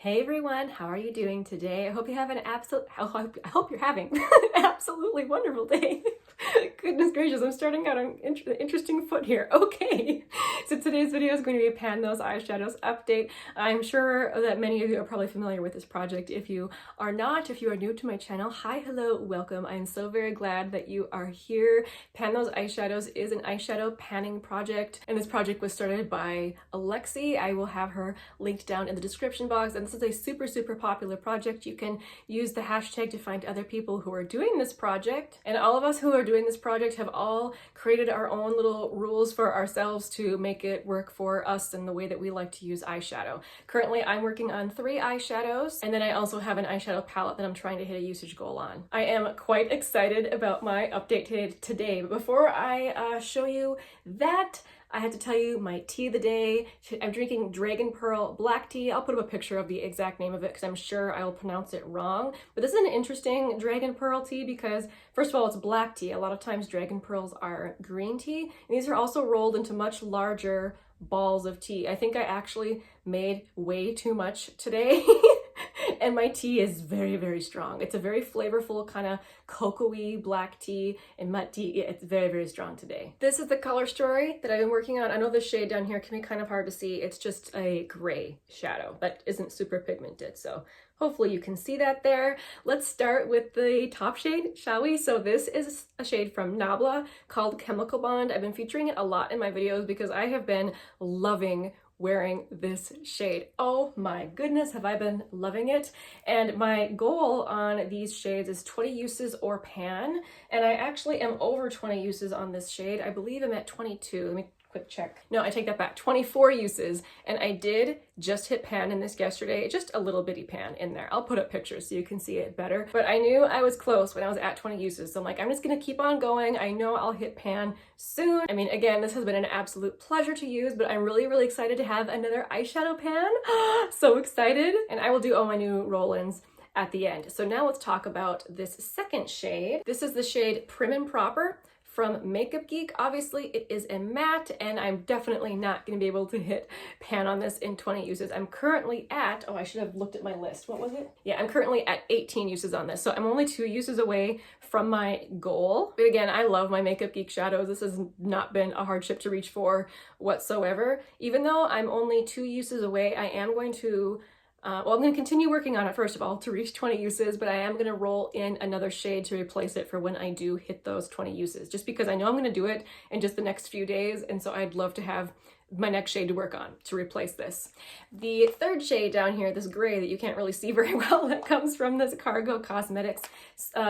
Hey everyone, how are you doing today? I hope you have an I hope you're having an absolutely wonderful day. Goodness gracious, I'm starting out on an interesting foot here. Okay, so today's video is going to be a Pan Those Eyeshadows update. I'm sure that many of you are probably familiar with this project. If you are not, if you are new to my channel, hi, hello, welcome. I'm so very glad that you are here. Pan Those Eyeshadows is an eyeshadow panning project, and this project was started by Alexi. I will have her linked down in the description box, and this is a super popular project. You can use the hashtag to find other people who are doing this project, and all of us who are doing this project have all created our own little rules for ourselves to make it work for us and the way that we like to use eyeshadow. Currently I'm working on 3 eyeshadows, and then I also have an eyeshadow palette that I'm trying to hit a usage goal on. I am quite excited about my update today, but before I show you that, I had to tell you my tea of the day. I'm drinking Dragon Pearl black tea. I'll put up a picture of the exact name of it because I'm sure I'll pronounce it wrong. But this is an interesting Dragon Pearl tea because, first of all, it's black tea. A lot of times Dragon Pearls are green tea. And these are also rolled into much larger balls of tea. I think I actually made way too much today. And my tea is very strong. It's a very flavorful kind of cocoa-y black tea and mud tea. It's very strong today. This is the color story that I've been working on. I know the shade down here can be kind of hard to see. It's just a gray shadow that isn't super pigmented. So hopefully you can see that there. Let's start with the top shade, shall we? So this is a shade from Nabla called Chemical Bond. I've been featuring it a lot in my videos because I have been loving wearing this shade. Oh my goodness, have I been loving it. And my goal on these shades is 20 uses or pan, and I actually am over 20 uses on this shade. I believe I'm at 22. Let me quick check. No, I take that back. 24 uses, and I did just hit pan in this yesterday. Just a little bitty pan in there. I'll put up pictures so you can see it better, but I knew I was close when I was at 20 uses. So I'm like, I'm just gonna keep on going. I know I'll hit pan soon. I mean, again, this has been an absolute pleasure to use, but I'm really excited to have another eyeshadow pan. So excited. And I will do all my new roll-ins at the end. So now let's talk about this second shade. This is the shade Prim and Proper from Makeup Geek. Obviously it is a matte, and I'm definitely not going to be able to hit pan on this in 20 uses. I'm currently at, oh, I should have looked at my list. What was it? Yeah, I'm currently at 18 uses on this. So I'm only 2 uses away from my goal. But again, I love my Makeup Geek shadows. This has not been a hardship to reach for whatsoever. Even though I'm only 2 uses away, I am going to well, I'm going to continue working on it, first of all, to reach 20 uses, but I am going to roll in another shade to replace it for when I do hit those 20 uses, just because I know I'm going to do it in just the next few days, and so I'd love to have my next shade to work on to replace this. The third shade down here, this gray that you can't really see very well, that comes from this Cargo Cosmetics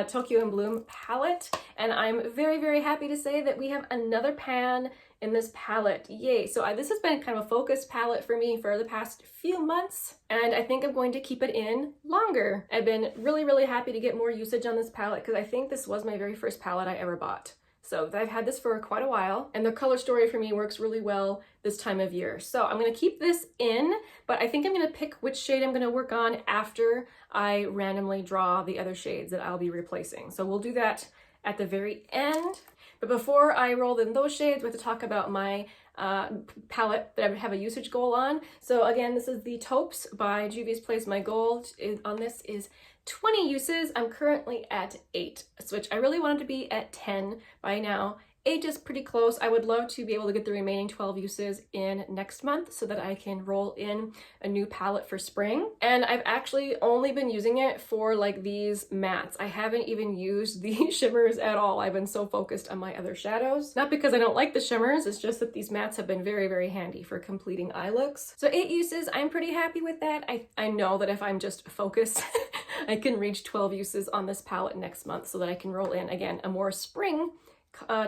Tokyo and Bloom palette, and I'm very happy to say that we have another pan in this palette. Yay! So this has been kind of a focused palette for me for the past few months, and I think I'm going to keep it in longer. I've been really happy to get more usage on this palette because I think this was my very first palette I ever bought. So I've had this for quite a while, and the color story for me works really well this time of year. So I'm going to keep this in, but I think I'm going to pick which shade I'm going to work on after I randomly draw the other shades that I'll be replacing. So we'll do that at the very end. But before I roll in those shades, we have to talk about my palette that I have a usage goal on. So again, this is the Taupes by Juvia's Place. My goal on this is 20 uses. I'm currently at 8, which I really wanted to be at 10 by now. 8 is pretty close. I would love to be able to get the remaining 12 uses in next month so that I can roll in a new palette for spring. And I've actually only been using it for like these mattes. I haven't even used the shimmers at all. I've been so focused on my other shadows. Not because I don't like the shimmers, it's just that these mattes have been very handy for completing eye looks. So 8 uses, I'm pretty happy with that. I know that if I'm just focused, I can reach 12 uses on this palette next month so that I can roll in, again, a more spring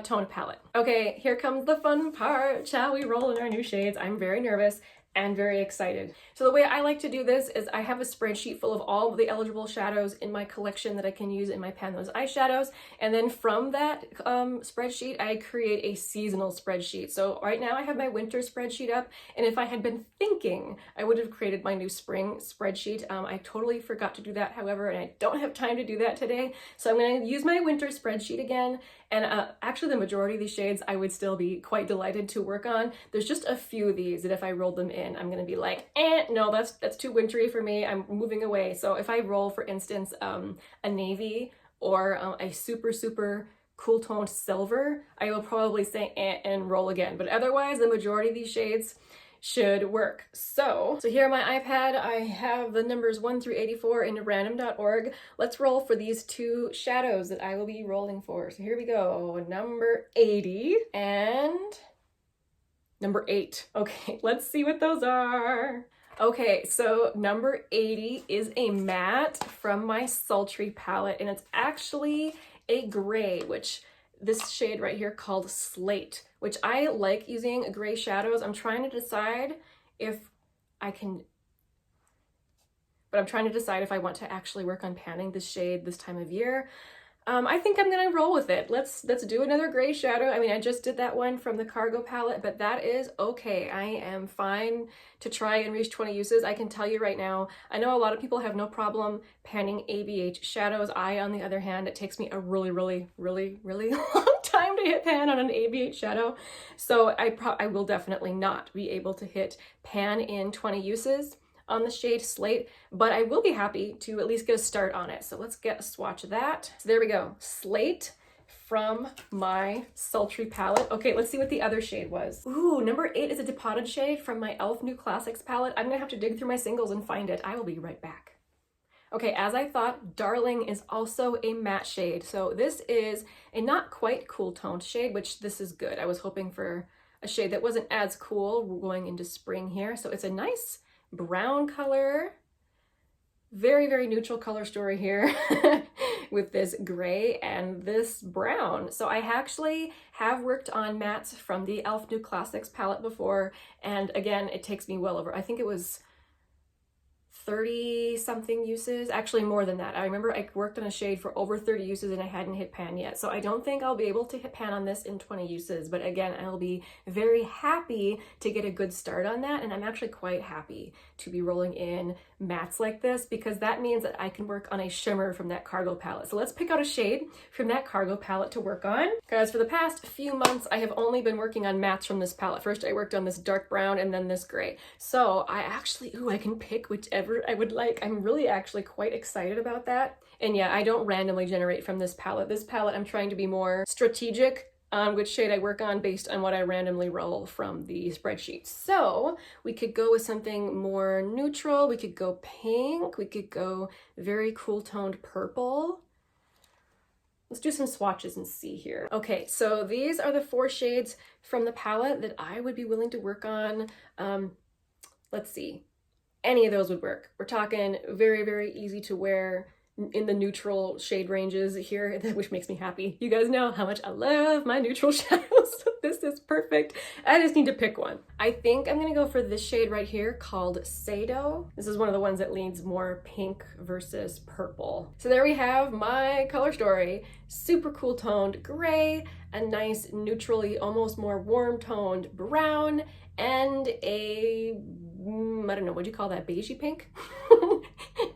tone palette. Okay, here comes the fun part. Shall we roll in our new shades? I'm very nervous and very excited. So the way I like to do this is I have a spreadsheet full of all of the eligible shadows in my collection that I can use in my Pan Those eyeshadows, and then from that spreadsheet I create a seasonal spreadsheet. So right now I have my winter spreadsheet up, and if I had been thinking I would have created my new spring spreadsheet. I totally forgot to do that, however, and I don't have time to do that today, so I'm going to use my winter spreadsheet again, And actually the majority of these shades I would still be quite delighted to work on. There's just a few of these that if I rolled them in, I'm gonna be like, no, that's too wintry for me, I'm moving away. So if I roll, for instance, a navy or a super cool toned silver, I will probably say and roll again. But otherwise, the majority of these shades should work. So here on my iPad, I have the numbers 1 through 84 in random.org. Let's roll for these two shadows that I will be rolling for. So here we go, number 80 and number 8. Okay, let's see what those are. Okay, so number 80 is a matte from my Sultry palette, and it's actually a gray, which this shade right here called Slate, which I like using gray shadows. I'm trying to decide if I can, but I'm trying to decide if I want to actually work on panning this shade this time of year. I think I'm gonna roll with it. Let's do another gray shadow. I mean, I just did that one from the Cargo palette, but that is okay. I am fine to try and reach 20 uses. I can tell you right now, I know a lot of people have no problem panning ABH shadows. I, on the other hand, it takes me a really long time to hit pan on an ABH shadow. So I will definitely not be able to hit pan in 20 uses on the shade Slate, but I will be happy to at least get a start on it. So let's get a swatch of that. So there we go, Slate from my Sultry palette. Okay, let's see what the other shade was. Ooh, number 8 is a depotted shade from my e.l.f. New Classics palette. I'm gonna have to dig through my singles and find it. I will be right back. Okay, as I thought, Darling is also a matte shade. So this is a not quite cool toned shade, which this is good. I was hoping for a shade that wasn't as cool. We're going into spring here. So it's a nice brown color, very neutral color story here with this gray and this brown. So I actually have worked on mattes from the e.l.f. New Classics palette before, and again, it takes me well over, I think it was 30 something uses, actually more than that. I remember I worked on a shade for over 30 uses and I hadn't hit pan yet. So I don't think I'll be able to hit pan on this in 20 uses, but again, I'll be very happy to get a good start on that. And I'm actually quite happy to be rolling in mattes like this because that means that I can work on a shimmer from that Cargo palette. So let's pick out a shade from that Cargo palette to work on. Guys, for the past few months, I have only been working on mattes from this palette. First, I worked on this dark brown and then this gray. So I actually, I can pick whichever I would like. I'm really actually quite excited about that. And yeah, I don't randomly generate from this palette. This palette, I'm trying to be more strategic on which shade I work on based on what I randomly roll from the spreadsheet. So we could go with something more neutral. We could go pink. We could go very cool toned purple. Let's do some swatches and see here. Okay, so these are the 4 shades from the palette that I would be willing to work on. Let's see. Any of those would work. We're talking very easy to wear in the neutral shade ranges here, which makes me happy. You guys know how much I love my neutral shadows. This is perfect. I just need to pick one. I think I'm gonna go for this shade right here called Sado. This is one of the ones that leans more pink versus purple. So there we have my color story. Super cool toned gray, a nice neutrally, almost more warm toned brown, and a I don't know, what do you call that, beigey pink?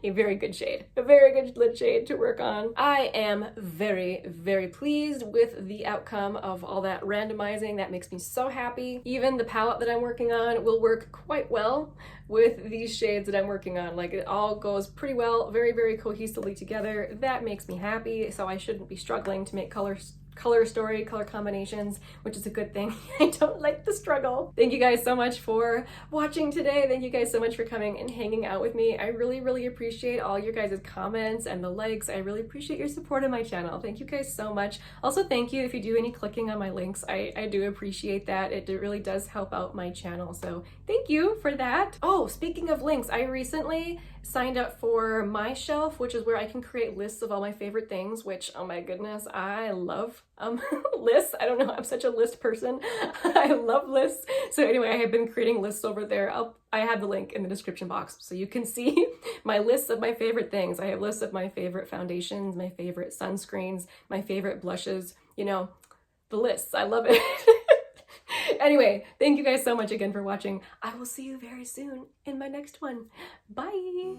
A very good shade, a very good lit shade to work on. I am very pleased with the outcome of all that randomizing. That makes me so happy. Even the palette that I'm working on will work quite well with these shades that I'm working on. Like, it all goes pretty well, very cohesively together. That makes me happy, so I shouldn't be struggling to make color story, color combinations, which is a good thing. I don't like the struggle. Thank you guys so much for watching today. Thank you guys so much for coming and hanging out with me. I really appreciate all your guys' comments and the likes. I really appreciate your support on my channel. Thank you guys so much. Also, thank you if you do any clicking on my links. I do appreciate that. It really does help out my channel. So thank you for that. Oh, speaking of links, I recently signed up for My Shelf, which is where I can create lists of all my favorite things, which, oh my goodness, I love lists. I don't know, I'm such a list person. I love lists. So anyway, I have been creating lists over there. I have the link in the description box so you can see my lists of my favorite things. I have lists of my favorite foundations, my favorite sunscreens, my favorite blushes, you know, the lists. I love it. Anyway, thank you guys so much again for watching. I will see you very soon in my next one. Bye.